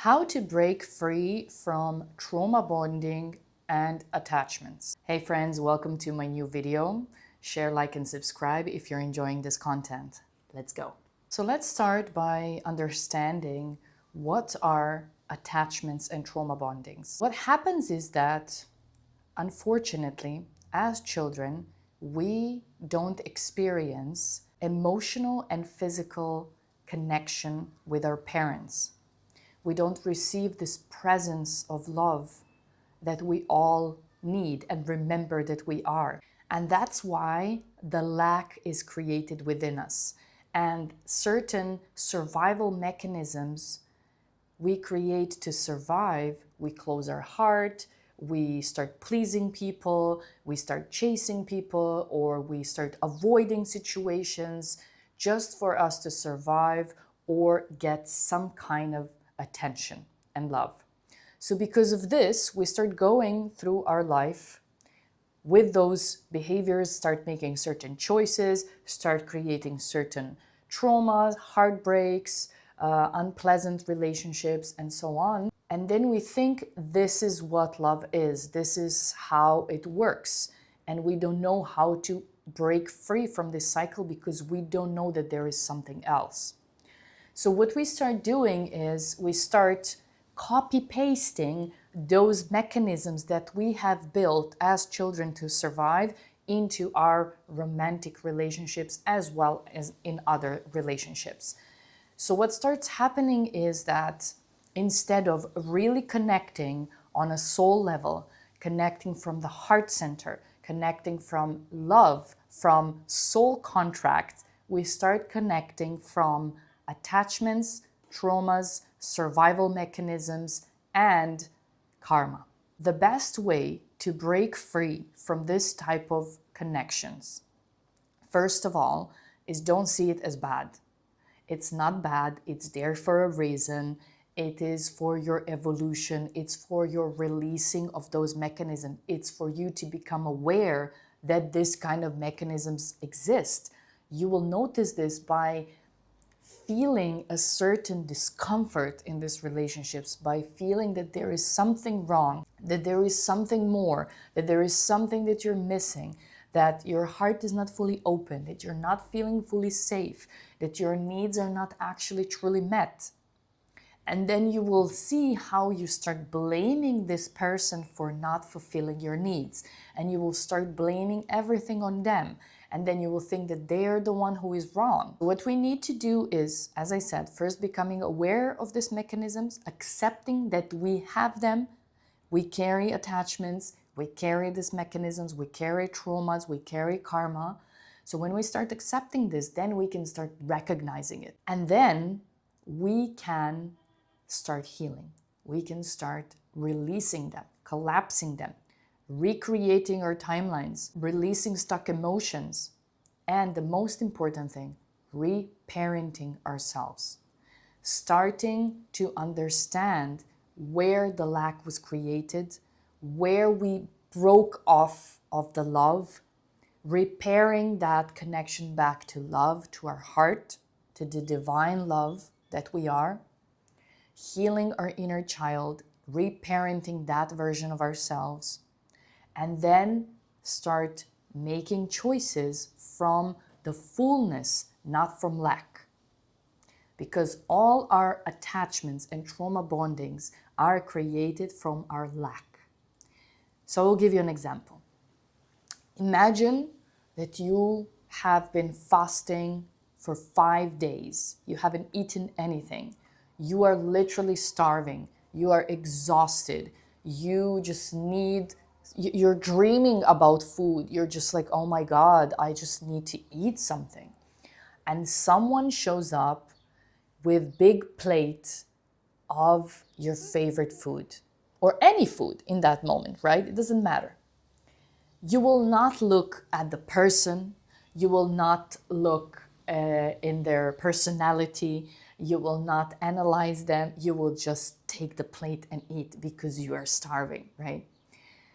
How to break free from trauma bonding and attachments. Hey friends, welcome to my new video. Share, like, and subscribe if you're enjoying this content. Let's go. So let's start by understanding what are attachments and trauma bondings. What happens is that, unfortunately, as children, we don't experience emotional and physical connection with our parents. We don't receive this presence of love that we all need and remember that we are. And that's why the lack is created within us. And certain survival mechanisms we create to survive. We close our heart, we start pleasing people, we start chasing people, or we start avoiding situations just for us to survive or get some kind of attention and love. So because of this, we start going through our life with those behaviors, start making certain choices, start creating certain traumas, heartbreaks, unpleasant relationships, and so on. And then we think this is what love is, this is how it works. And we don't know how to break free from this cycle because we don't know that there is something else. So what we start doing is we start copy-pasting those mechanisms that we have built as children to survive into our romantic relationships as well as in other relationships. So what starts happening is that instead of really connecting on a soul level, connecting from the heart center, connecting from love, from soul contracts, we start connecting from attachments, traumas, survival mechanisms, and karma. The best way to break free from this type of connections, first of all, is don't see it as bad. It's not bad, it's there for a reason. It is for your evolution, it's for your releasing of those mechanisms. It's for you to become aware that this kind of mechanisms exist. You will notice this by feeling a certain discomfort in these relationships, by feeling that there is something wrong, that there is something more, that there is something that you're missing, that your heart is not fully open, that you're not feeling fully safe, that your needs are not actually truly met. And then you will see how you start blaming this person for not fulfilling your needs. And you will start blaming everything on them. And then you will think that they're the one who is wrong. What we need to do is, as I said, first becoming aware of these mechanisms, accepting that we have them, we carry attachments, we carry these mechanisms, we carry traumas, we carry karma. So when we start accepting this, then we can start recognizing it. And then we can start healing. We can start releasing them, collapsing them, recreating our timelines, releasing stuck emotions, and the most important thing, reparenting ourselves. Starting to understand where the lack was created, where we broke off of the love, repairing that connection back to love, to our heart, to the divine love that we are, healing our inner child, reparenting that version of ourselves, and then start making choices from the fullness, not from lack. Because all our attachments and trauma bondings are created from our lack. So I'll give you an example. Imagine that you have been fasting for 5 days. You haven't eaten anything. You are literally starving. You are exhausted. You just need, you're dreaming about food. You're just like, oh my God, I just need to eat something. And someone shows up with big plate of your favorite food or any food in that moment, right? It doesn't matter. You will not look at the person. You will not look in their personality. You will not analyze them. You will just take the plate and eat because you are starving, right?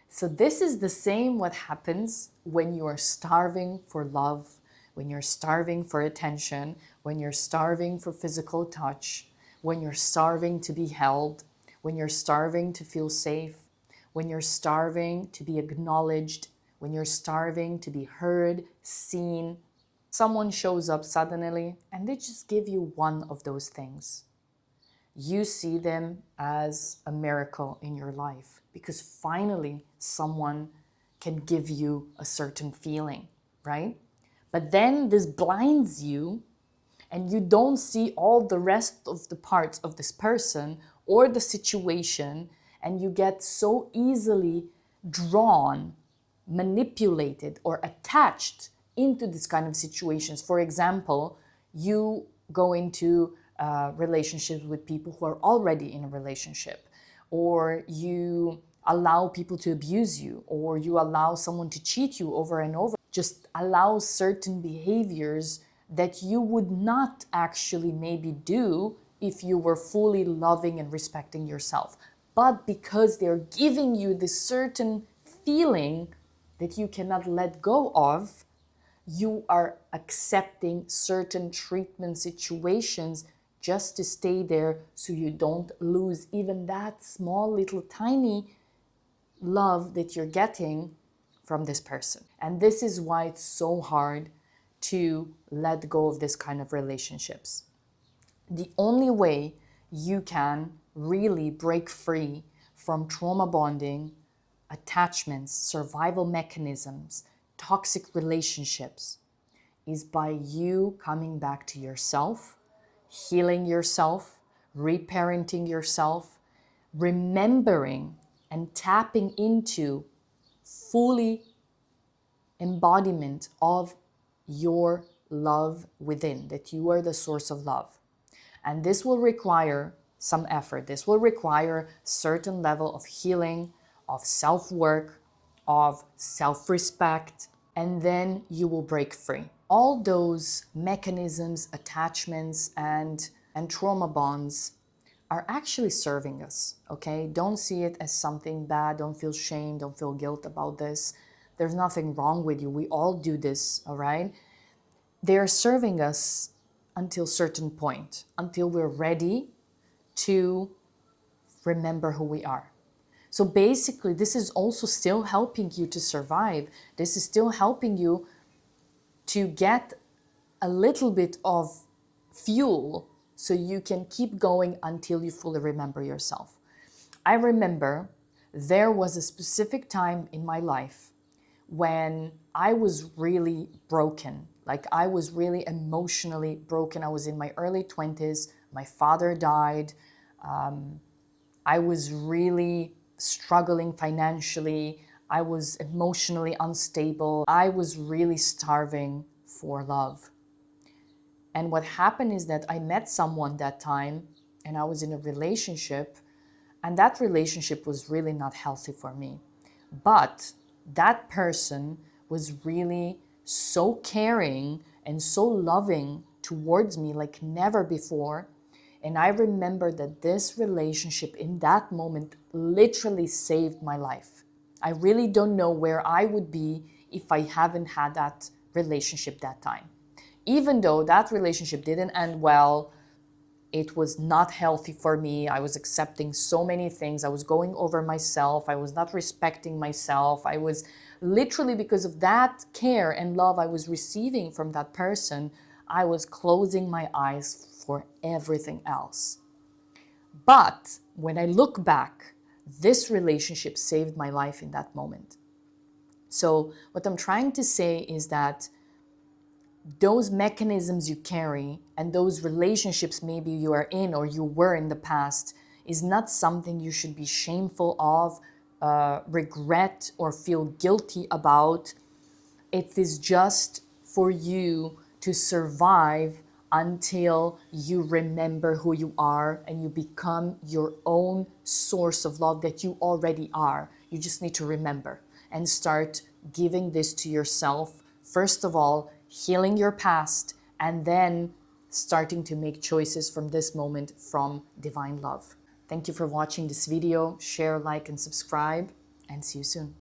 So this is the same what happens when you are starving for love, when you're starving for attention, when you're starving for physical touch, when you're starving to be held, when you're starving to feel safe, when you're starving to be acknowledged, when you're starving to be heard, seen. Someone shows up suddenly and they just give you one of those things. You see them as a miracle in your life because finally someone can give you a certain feeling, right? But then this blinds you and you don't see all the rest of the parts of this person or the situation, and you get so easily drawn, manipulated, or attached into this kind of situations. For example, you go into relationships with people who are already in a relationship, or you allow people to abuse you, or you allow someone to cheat you over and over. Just allow certain behaviors that you would not actually maybe do if you were fully loving and respecting yourself. But because they're giving you this certain feeling that you cannot let go of, you are accepting certain treatment situations just to stay there so you don't lose even that small little tiny love that you're getting from this person. And this is why it's so hard to let go of this kind of relationships. The only way you can really break free from trauma bonding, attachments, survival mechanisms, toxic relationships is by you coming back to yourself, healing yourself, reparenting yourself, remembering and tapping into fully embodiment of your love within, that you are the source of love. And this will require some effort. This will require certain level of healing, of self-work, of self-respect, and then you will break free. All those mechanisms, attachments, and trauma bonds are actually serving us, okay? Don't see it as something bad. Don't feel shame. Don't feel guilt about this. There's nothing wrong with you. We all do this, all right? They are serving us until a certain point, until we're ready to remember who we are. So basically, this is also still helping you to survive. This is still helping you to get a little bit of fuel so you can keep going until you fully remember yourself. I remember there was a specific time in my life when I was really broken. Like I was really emotionally broken. I was in my early 20s. My father died. I was really struggling financially. I was emotionally unstable. I was really starving for love. And what happened is that I met someone that time and I was in a relationship, and that relationship was really not healthy for me. But that person was really so caring and so loving towards me like never before. And I remember that this relationship in that moment literally saved my life. I really don't know where I would be if I haven't had that relationship that time. Even though that relationship didn't end well, it was not healthy for me. I was accepting so many things. I was going over myself. I was not respecting myself. I was literally, because of that care and love I was receiving from that person, I was closing my eyes for everything else. But when I look back, this relationship saved my life in that moment. So what I'm trying to say is that those mechanisms you carry and those relationships maybe you are in or you were in the past is not something you should be shameful of, regret or feel guilty about. It is just for you to survive until you remember who you are and you become your own source of love that you already are. You just need to remember and start giving this to yourself. First of all, healing your past, and then starting to make choices from this moment from divine love. Thank you for watching this video. Share, like, and subscribe, and see you soon.